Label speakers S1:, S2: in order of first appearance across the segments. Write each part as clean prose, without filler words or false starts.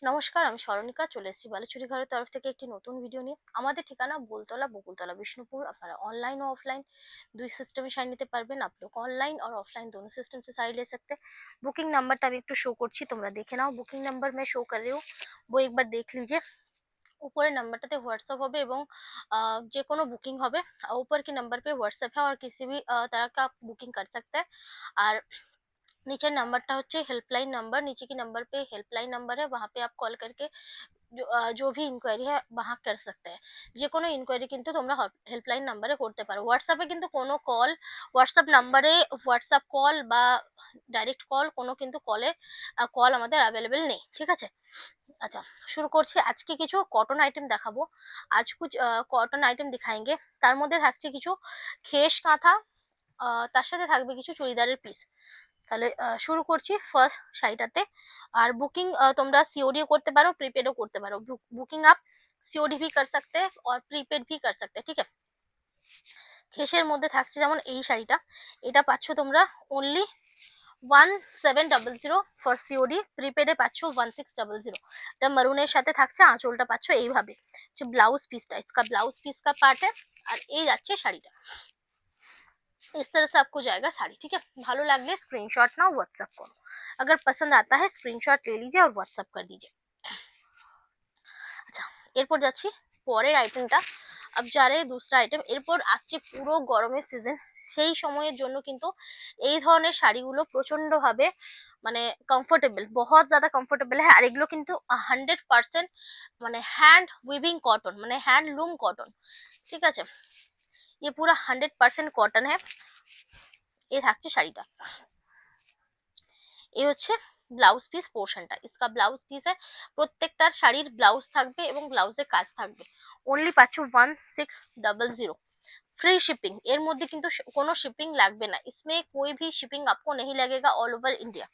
S1: নমস্কার, আমি স্মরণিকা চলে এসেছি বালুচুরি ঘরের তরফ থেকে একটি নতুন ভিডিও নিয়ে। আমাদের ঠিকানা बोलतला बकुलतला विष्णुपुर। আপনারা ऑनलाइन और ऑफलाइन দুই সিস্টেমে শাড়ি নিতে পারবেন। आप लोग ऑनलाइन और ऑफलाइन दोनों सिस्टम से साड़ी ले सकते हैं। बुकिंग नंबरটা আমি একটু শো করছি, তোমরা দেখে নাও। বুকিং নাম্বার मैं शो कर रही हूँ, वो एक बार देख लीजिए। ऊपर नंबरটাতে হোয়াটসঅ্যাপ হবে এবং যে কোনো বুকিং হবে। ऊपर के नंबर पे व्हाट्सएप है और किसी भी तरह का आप बुकिंग कर सकते हैं। और नीचे नंबरটা হচ্ছে हेल्पलाइन नंबर, नीचे के नंबर पे हेल्पलाइन नंबर है, वहाँ पे आप कॉल करके जो भी ইনকোয়ারি হয় वहाँ कर सकते हैं। যে কোনো ইনকোয়ারি কিন্তু তোমরা হেল্পলাইন নাম্বারে করতে পারো। হোয়াটসঅ্যাপে কিন্তু কোনো কল, হোয়াটসঅ্যাপ নাম্বারে হোয়াটসঅ্যাপ কল বা ডাইরেক্ট কল, কোনো কিন্তু কল আমাদের অ্যাভেলেবেল নেই, ঠিক আছে। আচ্ছা, শুরু করছি। আজকে কিছু কটন আইটেম দেখাবো। আজ কুছ কটন আইটেম দিখাएंगे। তার মধ্যে থাকছে কিছু খেস কাঁথা, তার সাথে থাকবে কিছু চুড়িদারের পিস। তাহলে শুরু করছি ফার্স্ট শাড়িটাতে। আর বুকিং তোমরা सीओडी করতে পারো, প্রিপেডও করতে পারো। বুকিং आप सीओडी भी कर सकते हैं और प्रीपेड भी कर सकते हैं, ठीक है। খেসের মধ্যে থাকছে যেমন এই শাড়িটা, এটা পাচ্ছ তোমরা অনলি 1700 ফর সিওডি। প্রিপেডে পাচ্ছ 1600। এটা মারুনের সাথে থাকছে, আঁচলটা পাচ্ছ এইভাবে। যে ব্লাউজ পিসটা, इसका ब्लाउज पीस का पार्ट है। আর এই যাচ্ছে শাড়িটা, इस तरह से आपको जाएगा साड़ी, ठीक है। ভালো লাগলে স্ক্রিনশট নাও, হোয়াটসঅ্যাপ করো। अगर पसंद आता है स्क्रीनशॉट ले लीजिए और व्हाट्सएप कर दीजिए। আচ্ছা, এরপর যাচ্ছি পরের আইটেমটা। अब जा रहे दूसरा आइटम। এরপর আসছে পুরো গরমের সিজন, সেই সময়ের জন্য কিন্তু এই ধরনের শাড়িগুলো প্রচন্ড ভাবে মানে কমফোর্টেবল, बहुत ज्यादा কমফোর্টেবল है। আর এগুলো কিন্তু 100% মানে হ্যান্ড উইভিং কটন, মানে হ্যান্ডলুম কটন, ঠিক আছে। ये पूरा 100% কটন है। এই থাকছে শাড়িটা, এই হচ্ছে ব্লাউজ পিস পোর্শনটা। इसका ব্লাউজ পিস है। প্রত্যেকটার শাড়ির ব্লাউজ থাকবে এবং ব্লাউজের কাজ থাকবে। অনলি পাচ্ছ 1600। फ्री शिपिंग, এর মধ্যে কিন্তু কোনো শিপিং লাগবে না। इसमें कोई भी शिपिंग आपको नहीं लगेगा ऑल ओवर इंडिया।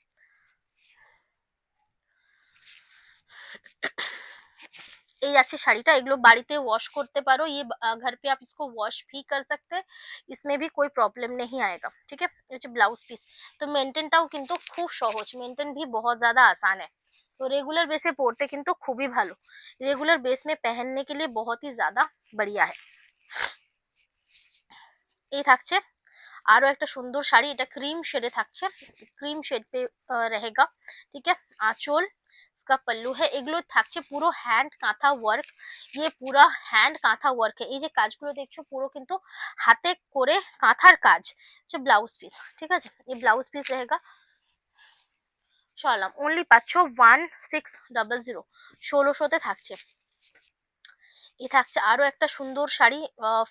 S1: এই যাচ্ছে শাড়িটা। এগুলো বাড়িতে ওয়াশ করতে পারো, ये घर पे आप इसको वॉश भी कर सकते हैं, इसमें भी कोई प्रॉब्लम नहीं आएगा, ठीक है। ये হচ্ছে ব্লাউজ পিস। তো মেনটেনটাও কিন্তু খুব সহজ, মেনটেन भी बहुत ज्यादा आसान है। तो रेगुलर बेस पे পরতে কিন্তু খুবই ভালো, रेगुलर बेस में पहनने के लिए बहुत ही ज्यादा बढ़िया है। এই থাকছে আরো একটা সুন্দর শাড়ি, এটা ক্রিম শেডে থাকছে, ক্রিম শেড पे रहेगा, ठीक है। आंचल का पल्लू है। এগুলো থাকছে পুরো হ্যান্ড কাঁথা ওয়ার্ক, ये पूरा হ্যান্ড কাঁথা ওয়ার্ক है। এই যে কাজগুলো দেখছো পুরো কিন্তু হাতে করে কাঁথার কাজ। যে ব্লাউজ পিস, ঠিক আছে। এই ব্লাউজ পিস रहेगा। চললাম, অনলি পাচ্ছ 1600, 1600তে থাকছে। ये থাকছে আরো একটা সুন্দর শাড়ি,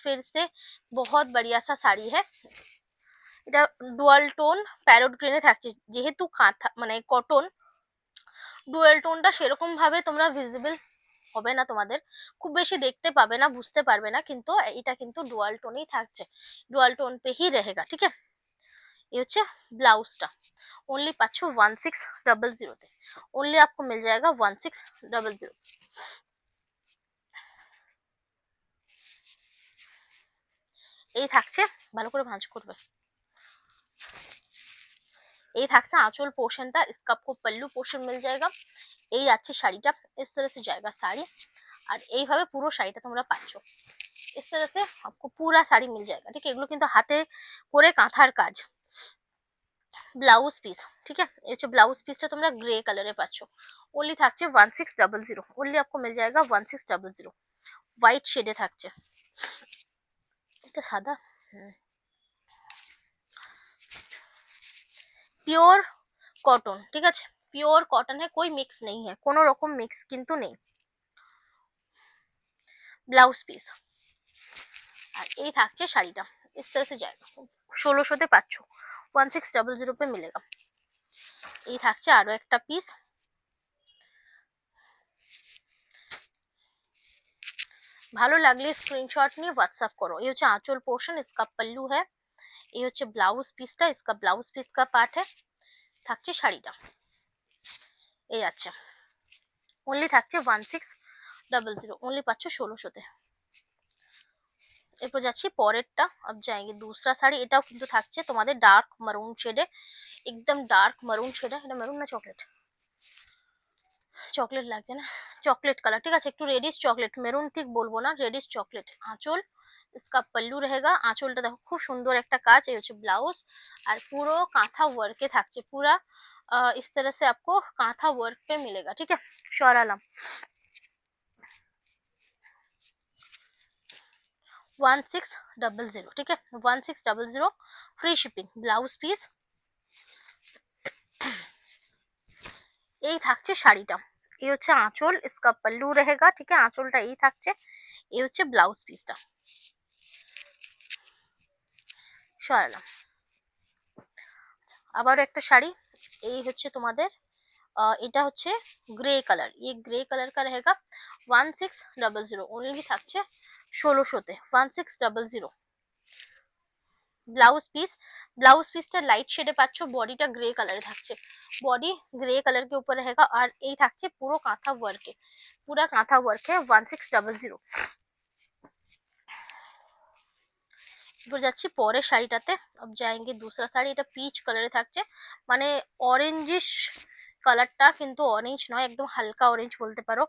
S1: फिर से बहुत बढ़िया सा শাড়ি है। এটা ডুয়াল টোন প্যারট গ্রিনে থাকছে। যেহেতু কাঁথা মানে কটন, ডুয়াল টোনটা সেরকম ভাবে তোমরা ভিজিবল হবে না, তোমাদের খুব বেশি দেখতে পাবে না, বুঝতে পারবে না, কিন্তু এটা কিন্তু ডুয়াল টোনেই থাকছে, ডুয়াল টোন पे ही रहेगा, ठीक है। ये হচ্ছে ব্লাউজটা। ओनली পাচ্ছ 1600 তে। ओनली आपको मिल जाएगा 1600। এই থাকছে, ভালো করে ভাঁজ করবে। এই থাকছে आंचल पोर्शनটা। इसका आपको पल्लू पोर्शन मिल जाएगा। এই যাচ্ছে শাড়িটা, इस तरह से जाएगा साड़ी। আর এইভাবে পুরো শাড়িটা তোমরা পাচ্ছ। इस तरह से आपको पूरा साड़ी मिल जाएगा, ठीक है। এগুলো কিন্তু হাতে করে কাঁথার কাজ। ব্লাউজ পিস, ঠিক है। এই হচ্ছে ব্লাউজ পিসটা, তোমরা গ্রে কালারে পাচ্ছ। ওনলি থাকছে 1600। ওনলি आपको मिल जाएगा 1600। হোয়াইট শেডে থাকছে। এটা সাদা, পিওর কটন, ঠিক আছে। পিওর কটন है, कोई मिक्स नहीं है, কোনো রকম মিক্স কিন্তু নেই। Blouse piece. আর এই থাকছে শাড়িটা, इस तरह से जाएगा। 1600তে পাচ্ছ, 1600 पे मिलेगा। এই থাকছে আরো একটা পিস। ভালো লাগলে স্ক্রিনশট নিয়ে হোয়াটসঅ্যাপ করো। এই হচ্ছে আঁচল পোর্শন, इसका पल्लू है। এই হচ্ছে ব্লাউজ পিসটা, इसका ব্লাউজ পিস का पार्ट है। থাকছে শাড়িটা, এই আছে। অনলি থাকছে 1600। অনলি পাচ্ছ 1600তে। এরপর যাচ্ছি পরেরটা। अब जाएंगे दूसरा শাড়ি। এটাও কিন্তু থাকছে তোমাদের ডার্ক মারুন শেডে, একদম ডার্ক মারুন শেডে। এটা মারুন না চকলেট, চকলেট লাগছে না, চকলেট কালার, ঠিক আছে, একটু রেডিশ চকলেট, মেরুন ঠিক বলবো না, রেডিশ চকলেট। আঁচল, इसका पल्लू रहेगा। আঁচলটা দেখো খুব সুন্দর একটা কাজ, এই হচ্ছে ব্লাউজ, আর পুরো কাঁথা ওয়ার্কে থাকছে, পুরা इस तरह से आपको कांथा वर्क पे मिलेगा, ठीक है। शौरालम 1600, ठीक है, 1600, फ्री शिपिंग। ब्लाउज পিস এই থাকছে শাড়িটা, এই হচ্ছে আঁচল, इसका पल्लू रहेगा, ঠিক আছে, আঁচলটা এই থাকছে, এই হচ্ছে ব্লাউজ পিসটা। সরালাম, আবারও একটা শাড়ি, এই হচ্ছে তোমাদের এটা হচ্ছে গ্রে কালার, ये ग्रे कलर का रहेगा 1600, ओनली থাকছে 1600-তে, 1600। ব্লাউজ পিস, ব্লাউজ পিসটা লাইট শেডে পাচ্ছ, বডিটা গ্রে কালারে থাকছে, বডি গ্রে কালার के ऊपर रहेगा, আর এই থাকছে পুরো কাঁথা ওয়ার্কে, পুরো কাঁথা ওয়ার্কে 1600। এবার যাচ্ছি পরের শাড়িটাতে, अब जाएंगे दूसरा শাড়ি, এটা পিচ কালারে থাকছে, মানে অরেঞ্জিশ কালারটা, কিন্তু অরেঞ্জ নয়, একদম হালকা অরেঞ্জ বলতে পারো।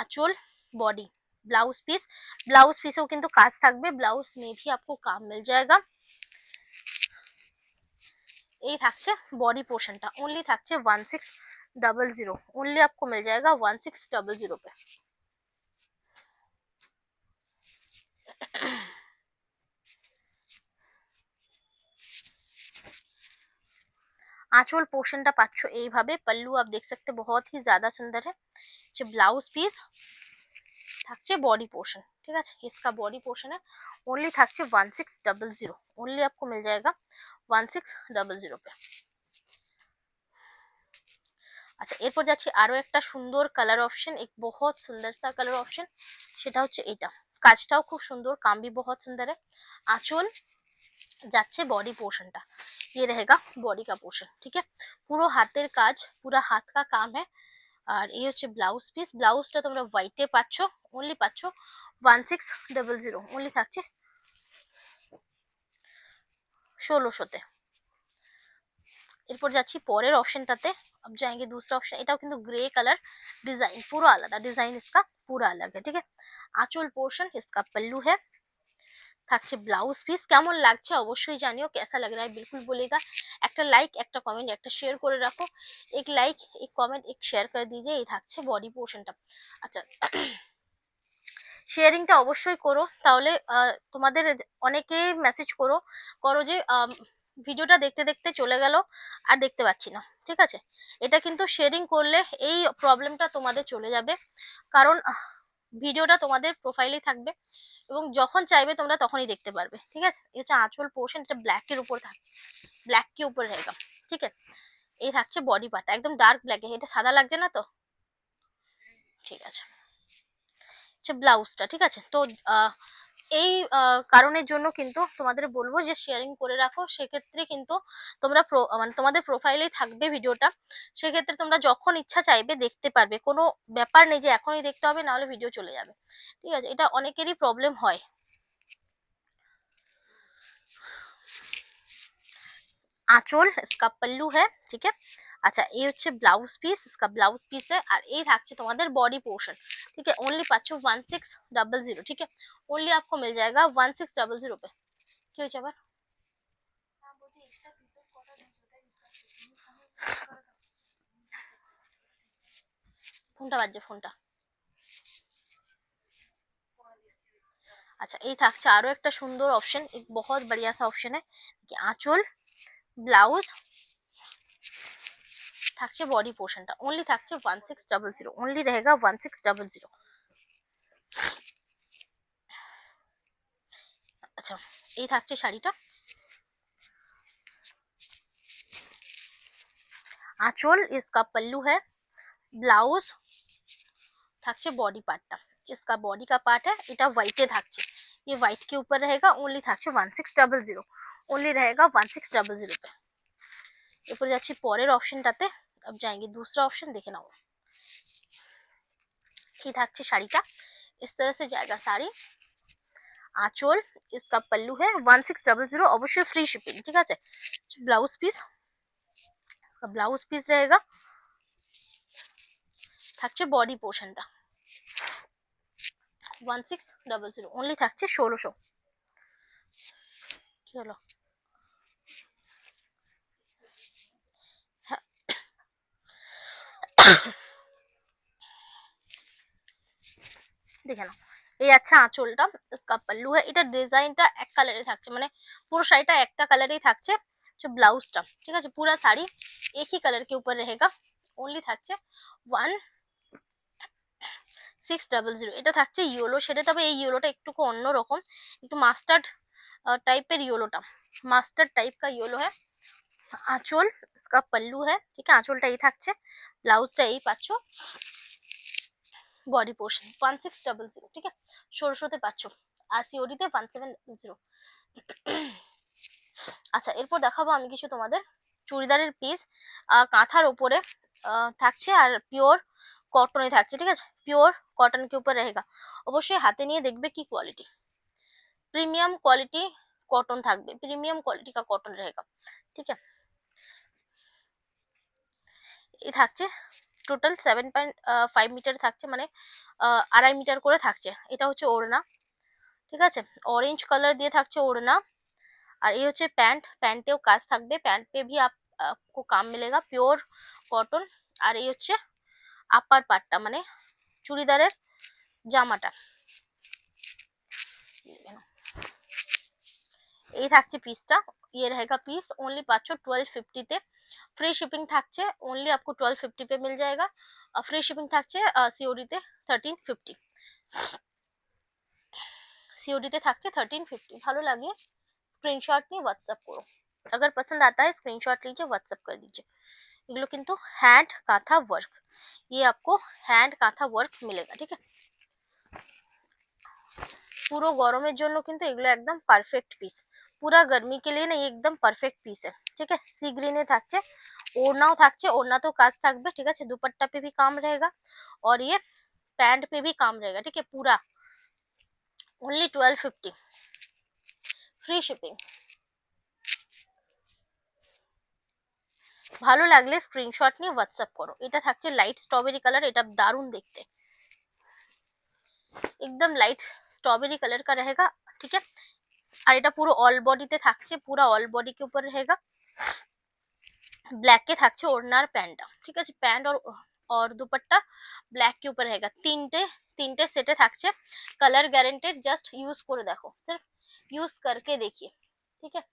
S1: আঁচল, বডি, ব্লাউজ পিস, ব্লাউজ পিসেও কিন্তু কাজ থাকবে, ব্লাউজ में भी आपको काम मिल जाएगा। এই থাকছে বডি পোর্শনটা, ओनली থাকছে 1600, ओनली आपको मिल जाएगा 1600 पे। आंचल पोर्शनটা পাচ্ছ এইভাবে, पल्लू आप देख सकते बहुत ही ज्यादा सुंदर है। যে ব্লাউজ পিস থাকছে বডি পোর্শন, ঠিক আছে, इसका बॉडी पोर्शन है, ओनली থাকছে 1600, ओनली आपको मिल जाएगा 1600 पे। আচ্ছা, এরপর যাচ্ছি আরো একটা সুন্দর কালার অপশন, এক বহুত সুন্দর সা কালার অপশন, সেটা হচ্ছে এটা, কাজটাও খুব সুন্দর, काम भी बहुत सुंदर है। आंचल যাচ্ছে বডি পোর্শনটা, ये रहेगा बॉडी का पोर्शन, ठीक है, পুরো হাতের কাজ, পুরো হাত का काम है। আর এই হচ্ছে ব্লাউজ পিস, ব্লাউজটা তোমরা হোয়াইটে পাচ্ছ, ওনলি পাচ্ছ 1600, ওনলি থাকছে 1600-তে। এরপর যাচ্ছি পরের অপশনটাতে, अब जाएंगे दूसरा ऑप्शन, এটাও কিন্তু গ্রে কালার, ডিজাইন পুরো আলাদা, ডিজাইন इसका पूरा अलग है, ठीक है। आंचल पोर्शन, इसका पल्लू है, থাকছে ব্লাউজ পিস। কেমন লাগছে অবশ্যই জানিও, कैसा लग रहा है बिल्कुल बोलेगा। একটা লাইক, একটা কমেন্ট, একটা শেয়ার করে রাখো, এক লাইক এক কমেন্ট এক শেয়ার করে দিজিয়ে। এই থাকছে বডি পোর্শনটা। আচ্ছা, শেয়ারিংটা অবশ্যই করো, তাহলে তোমাদের অনেকে মেসেজ করো করো যে ভিডিওটা দেখতে দেখতে চলে গেল আর দেখতে পাচ্ছি না, ঠিক আছে, এটা কিন্তু শেয়ারিং করলে এই প্রবলেমটা তোমাদের চলে যাবে, কারণ ভিডিওটা তোমাদের প্রোফাইলেই থাকবে এবং যখন চাইবে তোমরা তখনই দেখতে পারবে, ঠিক আছে। এটা আঁচল পোর্শন, এটা ব্ল্যাক এর উপর থাকছে, ব্ল্যাক के ऊपर रहेगा, ঠিক আছে। এই থাকছে বডি পার্টটা, একদম ডার্ক ব্ল্যাক, এটা সাদা লাগছে না তো, ঠিক আছে। আচ্ছা, ব্লাউজটা, ঠিক আছে, তো এই কারণের জন্য কিন্তু তোমাদের বলবো যে শেয়ারিং করে রাখো, সেক্ষেত্রে কিন্তু তোমরা মানে তোমাদের প্রোফাইলেই থাকবে ভিডিওটা, সেক্ষেত্রে তোমরা যখন ইচ্ছা চাইবে দেখতে পারবে, কোনো ব্যাপার নেই যে এখনই দেখতে হবে নাহলে ভিডিও চলে যাবে, ঠিক আছে, এটা অনেকেরই প্রবলেম হয়। आंचल, इसका पल्लू है, ठीक है। আচ্ছা, এই হচ্ছে ব্লাউজ পিস, इसका ব্লাউজ পিস है, আর এই থাকছে তোমাদের বডি পোর্শন, ठीक है, ओनली পাচ্ছ 1600, ठीक है, ओनली आपको मिल जाएगा 1600 पे। কি হয়েছে আবার, ফোনটা বাজছে ফোনটা। আচ্ছা, এই থাকছে আরো একটা সুন্দর অপশন, এক বহুত बढ़िया सा ऑप्शन है कि आंचल ব্লাউজ থাকছে বডি পোর্শনটা, ओनली থাকছে 1600, ओनली रहेगा 1600। আচ্ছা, এই থাকছে শাড়িটা, आंचल, इसका पल्लू है, ব্লাউজ থাকছে বডি পার্টটা, इसका बॉडी का पार्ट है, এটা হোয়াইটে থাকছে, ये व्हाइट के ऊपर रहेगा, ओनली থাকছে 1600, ओनली रहेगा 1600 पे। এরপর যাচ্ছি পরের অপশনটাতে, अब जाएंगे दूसरा ऑप्शन, দেখে নাও। এই থাকছে শাড়িটা, इस तरह से जाएगा साड़ी, आंचल, इसका पल्लू है 1600, অবশ্যই ফ্রি শিপিং, ঠিক আছে। ব্লাউজ পিস, ব্লাউজ পিস रहेगा, থাকছে বডি পোর্শনটা 1600 অনলি থাকছে 1600। কি হলো? হ্যাঁ দেখে নাও, এই আছে আঁচলটা, इसका पल्लू है, এটা ডিজাইনটা এক কালারে থাকছে, মানে পুরো শাড়িটা একটা কালারেই থাকছে। जो ব্লাউজটা ঠিক আছে, পুরো শাড়ি एक ही कलर के ऊपर रहेगा। ओनली থাকছে 1600। এটা থাকছে ইয়েলো শেডে, তবে এই ইয়েলোটা একটু অন্যরকম, একটু মাস্টার্ড টাইপের ইয়েলোটা, মাস্টার্ড টাইপ का येलो है। আঁচল इसका पल्लू है, ঠিক আছে, আঁচলটা এই থাকছে, ব্লাউজটা এই পাচ্ছ, বডি পোর্শন 1600, ঠিক আছে, 1600তে পাচ্ছ, আর সিওডিতে 1700। আচ্ছা এরপর দেখাবো আমি কিছু তোমাদের চুড়িদারের পিস, কাঁথার ওপরে থাকছে আর পিওর কটনে থাকছে, ঠিক আছে, পিওর কটন के ऊपर रहेगा। অবশ্যই হাতে নিয়ে দেখবে কি কোয়ালিটি, প্রিমিয়াম কোয়ালিটি কটন থাকবে, প্রিমিয়াম কোয়ালিটি का কটন रहेगा, ঠিক আছে। এই থাকছে টোটাল 7.5 মিটার থাকছে, মানে 2.5 মিটার করে থাকছে। এটা হচ্ছে ওড়না, ঠিক আছে, ऑरेंज कलर দিয়ে থাকছে ওড়না। আর এই হচ্ছে প্যান্ট, প্যান্টেও কাজ থাকবে, প্যান্ট पे भी आपको काम मिलेगा, পিওর কটন। আর এই হচ্ছে আপার পার্টটা, মানে চুড়িদারের জামাটা, এই থাকছে পিসটা, ये रहेगा पीस, ओनली पाচ্ছ 1250 তে। फ्री शिपिंग থাকছে, ओनली आपको 1250 पे मिल जाएगा। फ्री शिपिंग থাকছে सीओडी তে 1350, सीओडी তে থাকছে 1350। ভালো লাগে স্ক্রিনশট নিয়ে হোয়াটসঅ্যাপ করো, अगर पसंद आता है स्क्रीनशॉट लीजिए, व्हाट्सएप कर दीजिए। এগুলো কিন্তু হ্যান্ড কাঁথা ওয়ার্ক, ये आपको হ্যান্ড কাঁথা ওয়ার্ক मिलेगा, ठीक है। পুরো গরমের জন্য কিন্তু এগুলো একদম পারফেক্ট পিস, पूरा गर्मी के लिए ना ये एकदम परफेक्ट पीस है, ठीक है। सी ग्रीने থাকছে, ওড়নাও থাকছে, ওড়নাতেও কাজ থাকবে, ঠিক আছে, दुपट्टा पे भी काम रहेगा और ये पैंट पे भी काम रहेगा, ठीक है। पूरा ओनली 1250, फ्री शिपिंग। ভালো লাগলে স্ক্রিনশট নিয়ে হোয়াটসঅ্যাপ করো। এটা থাকছে লাইট স্ট্রবেরি কালার, এটা দারুণ দেখতে, एकदम लाइट स्ट्रॉबेरी कलर का रहेगा, ठीक है। আর এটা পুরো অল বডিতে থাকছে, পুরো অল বডি के ऊपर रहेगा। ब्लैक के থাকছে ওড়নার প্যান্টটা, ঠিক আছে, প্যান্ট और दुपट्टा ब्लैक के ऊपर रहेगा। তিনটে সেটে থাকছে, কালার গ্যারেন্টেড, জাস্ট ইউজ করে দেখো, सिर्फ ইউজ करके देखिए, ঠিক আছে।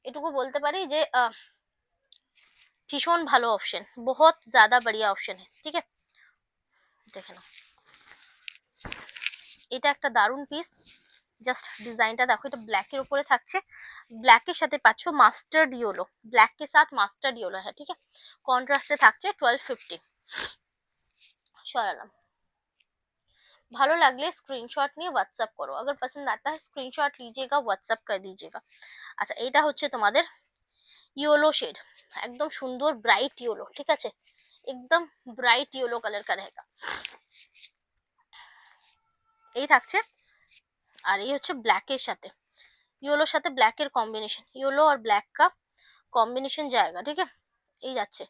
S1: এটুকু বলতে পারি যে ভীষণ ভালো অপশন, बहुत ज्यादा बढ़िया অপশন है, ঠিক আছে। দেখে নাও, এটা একটা দারুণ পিস, জাস্ট ডিজাইনটা দেখো, এটা ব্ল্যাকের উপরে থাকছে, ব্ল্যাকের সাথে পাচ্ছ মাস্টার্ড ইয়েলো, ব্ল্যাক के साथ মাস্টার্ড ইয়েলো है, ठीक है। কন্ট্রাস্টে থাকছে 1250। সরালাম। ভালো লাগলে স্ক্রিনশট নিয়ে হোয়াটসঅ্যাপ করো, अगर पसंद आता है स्क्रीनशॉट लीजिएगा, व्हाट्सएप कर दीजिएगा। আচ্ছা এটা হচ্ছে তোমাদের ইয়েলো শেড, একদম সুন্দর ব্রাইট ইয়েলো, ঠিক আছে, একদম ব্রাইট ইয়েলো কালার का रहेगा। এই থাকছে, আর এই হচ্ছে ব্ল্যাকের সাথে, ইয়েলোর সাথে ব্ল্যাকের কম্বিনেশন, ইয়েলো আর ব্ল্যাক का কম্বিনেশন जाएगा, ठीक है। এই যাচ্ছে,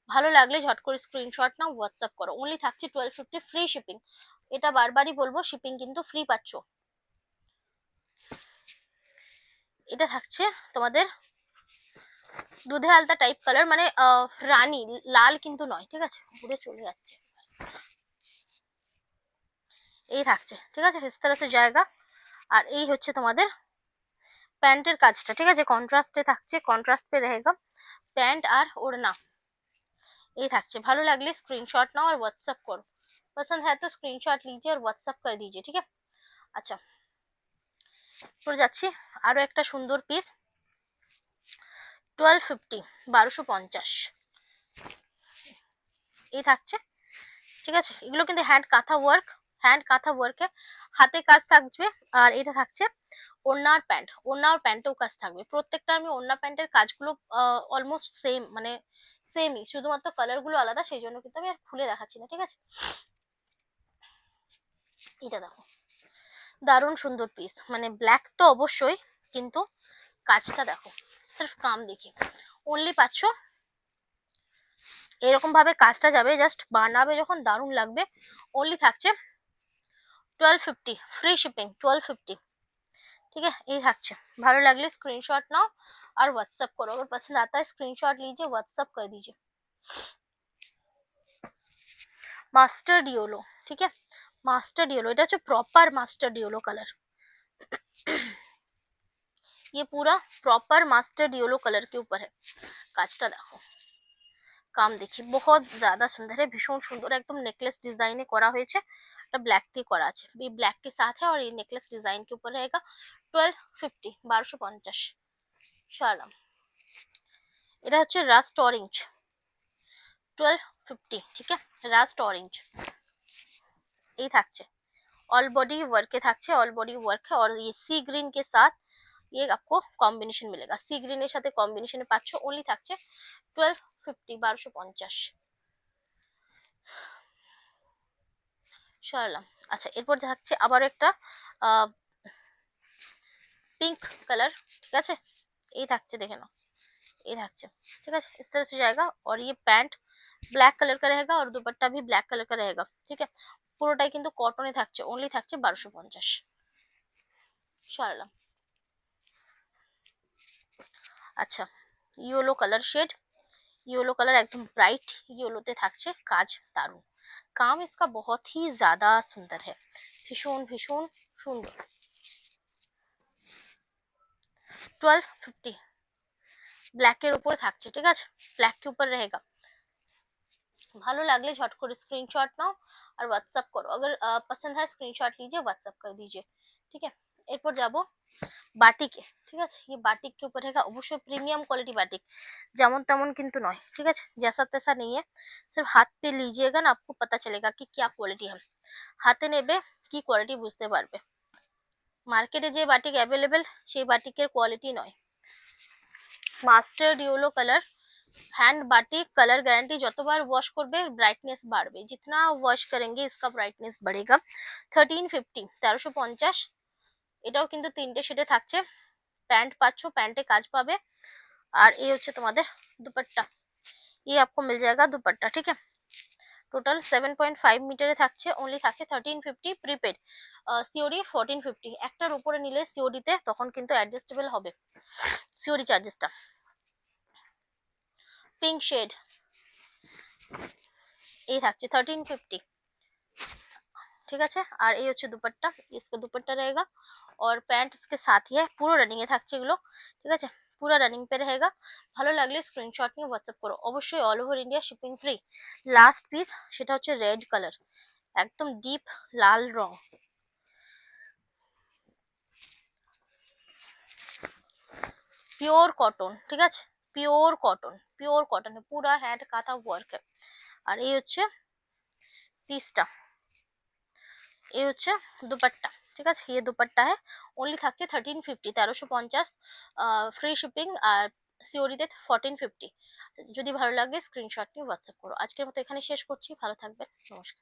S1: ভালো লাগলে ঝট করে স্ক্রিনশট নাও, হোয়াটসঅ্যাপ করো। ওনলি থাকছে 1250, ফ্রি শিপিং। এটা বারবারই বলবো, শিপিং কিন্তু ফ্রি পাচ্ছ। এটা থাকছে তোমাদের দুধে আলতা টাইপ কালার, মানে রানী লাল কিন্তু নয়, ঠিক আছে, উড়ে চলে যাচ্ছে। এই থাকছে, ঠিক আছে, इस तरह से जाएगा। আর এই হচ্ছে তোমাদের প্যান্টের কাজটা, ঠিক আছে, কন্ট্রাস্টে থাকছে, কন্ট্রাস্ট पे रहेगा প্যান্ট আর ওড়না। এই থাকছে, ভালো লাগলে স্ক্রিনশট নাও আর হোয়াটসঅ্যাপ করো, पसंद है तो स्क्रीनशॉट लीजिए और व्हाट्सएप कर दीजिए, ठीक है। আচ্ছা পরে যাচ্ছি আরো একটা সুন্দর পিস, 1250, 1250 এই থাকছে, ঠিক আছে। এগুলো কিন্তু হ্যান্ড কাঁথা ওয়ার্ক, হ্যান্ড কাঁথা ওয়ার্কে হাতে কাজ থাকবে। আর এটা থাকছে ওড়না আর প্যান্ট, ওড়না আর প্যান্টেও কাজ থাকবে। প্রত্যেকটা আমি ওড়না প্যান্টের কাজগুলো অলমোস্ট সেম, মানে সেমই, শুধুমাত্র কালার গুলো আলাদা, সেই জন্য কিন্তু আমি আর খুলে দেখাচ্ছি না, ঠিক আছে। এটা দেখো, দারুণ সুন্দর পিস, মানে ব্ল্যাক তো অবশ্যই, কিন্তু কাজটা দেখো, সির্ফ কাম দেখি। ওনলি পাচ্ছ এরকম ভাবে কাজটা যাবে, জাস্ট বানাবে যখন দারুণ লাগবে। ओनली থাকছে 1250 फ्री शिपिंग 1250। ठीक है, ये থাকছে। ভালো লাগলে स्क्रीनशॉट नाओ और व्हाट्सएप करो। अगर पसंद आता है स्क्रीनशॉट लीजिए, व्हाट्सएप कर दीजिए। মাস্টার্ড ইয়েলো, ঠিক আছে, মাস্টার্ড ইয়েলো, এটা হচ্ছে প্রপার মাস্টার্ড ইয়েলো কালার। ये पूरा प्रॉपर मास्टर्ड येलो कलर के ऊपर है। কাজটা দেখো, কাম দেখি বহুত ज्यादा सुंदर है, भीषण सुंदर, एकदम नेकलेस डिजाइन करा হয়েছে। এটা ব্ল্যাক দিয়ে করা আছে, ये ब्लैक के साथ है और ये नेकलेस डिजाइन के ऊपर रहेगा। 1250 1250 শালাম। এটা হচ্ছে রাস্ট অরেঞ্জ 1250। ঠিক আছে, রাস্ট অরেঞ্জ এই থাকছে। ऑल बॉडी वर्क के থাকছে, ऑल बॉडी वर्क है और ये सी ग्रीन के साथ ये आपको कॉम्बिनेशन मिलेगा। सी ग्रीन এর সাথে কম্বিনেশনে পাচ্ছ। ओनली থাকছে 1250 1250 সরালাম। আচ্ছা, এরপর থাকছে আবার একটা पिंक कलर। ठीक है, ये থাকছে, দেখে নাও, ये থাকছে। ठीक है, इस तरह से जाएगा और ये पैंट ब्लैक कलर का रहेगा और दुपट्टा भी ब्लैक कलर का रहेगा। ठीक है, পুরোটাই কিন্তু কটনে থাকছে। ओनली থাকছে 1250 সরালাম। আচ্ছা, yellow colour shade, yellow colour एकदम ब्राइट येलोते থাকছে। কাজ দারুণ, काम इसका बहुत ही ज्यादा सुंदर है, भीषण भीषण সুন্দর। 1250 ब्लैक के ऊपर থাকছে। ঠিক আছে, ब्लैक के ऊपर रहेगा। ভালো লাগলে ঝট করে स्क्रीनशॉट नाओ और व्हाट्सएप करो। अगर पसंद है स्क्रीनशॉट लीजिए, व्हाट्सएप कर दीजिए। ठीक है, এরপর যাব বাটিকে। ঠিক আছে, ये बाटिक के ऊपर रहेगा। অবশ্যই প্রিমিয়াম কোয়ালিটি বাটিক, যেমন তেমন কিন্তু নয়। ঠিক আছে, जैसा तैसा नहीं है, सिर्फ हाथ पे लीजिएगा ना, आपको पता चलेगा कि क्या क्वालिटी है। হাতে নেবে কি কোয়ালিটি বুঝতে পারবে। মার্কেটে যে বাটিক অ্যাভেলেবেল সেই বাটিকের কোয়ালিটি নয়। Mustard yellow colour, hand batik, colour guarantee, যতবার ওয়াশ করবে ব্রাইটনেস বাড়বে, जितना वॉश करेंगे इसका ब्राइटनेस बढ़ेगा। 1350 1350। এটাও কিন্তু তিনটে শেডে থাকছে। প্যান্ট পাচ্ছ, প্যান্টে কাজ পাবে। আর এই হচ্ছে তোমাদের দুপাট্টা, ये आपको मिल जाएगा दुपट्टा। ठीक है, টোটাল 7.5 মিটারে থাকছে। ओनली থাকছে 1350 প্রিপেড। সিওডি 1450। একটার উপরে নিলে সিওডিতে তখন কিন্তু অ্যাডজাস্টেবল হবে সিওডি চার্জেসটা। পিঙ্ক শেড এই থাকছে 1350। ঠিক আছে, আর এই হচ্ছে দুপাট্টা, इसका दुपट्टा रहेगा और पैंट इसके साथ ही है। পুরো রানিং এ থাকছে এগুলো। ঠিক আছে, পুরো রানিং পে रहेगा। ভালো লাগলে স্ক্রিনশট নিয়ে হোয়াটসঅ্যাপ করো। অবশ্যই all over India shipping free. Last piece, সেটা হচ্ছে রেড কালার, একদম ডিপ লাল রং। Pure cotton. ঠিক আছে, পিওর কটন, পিওর কটন, পুরা হ্যান্ড কাঁথা ওয়ার্ক। আর এই হচ্ছে পিসটা, এই হচ্ছে দুপাট্টা। ঠিক আছে, ये दुपट्टा है। ओनली থাকছে 1350 1350 ফ্রি শিপিং আর সিওরিতে 1450। যদি ভালো লাগে স্ক্রিনশট নিয়ে হোয়াটসঅ্যাপ করো। আজকের মতো এখানে শেষ করছি, ভালো থাকবেন, নমস্কার।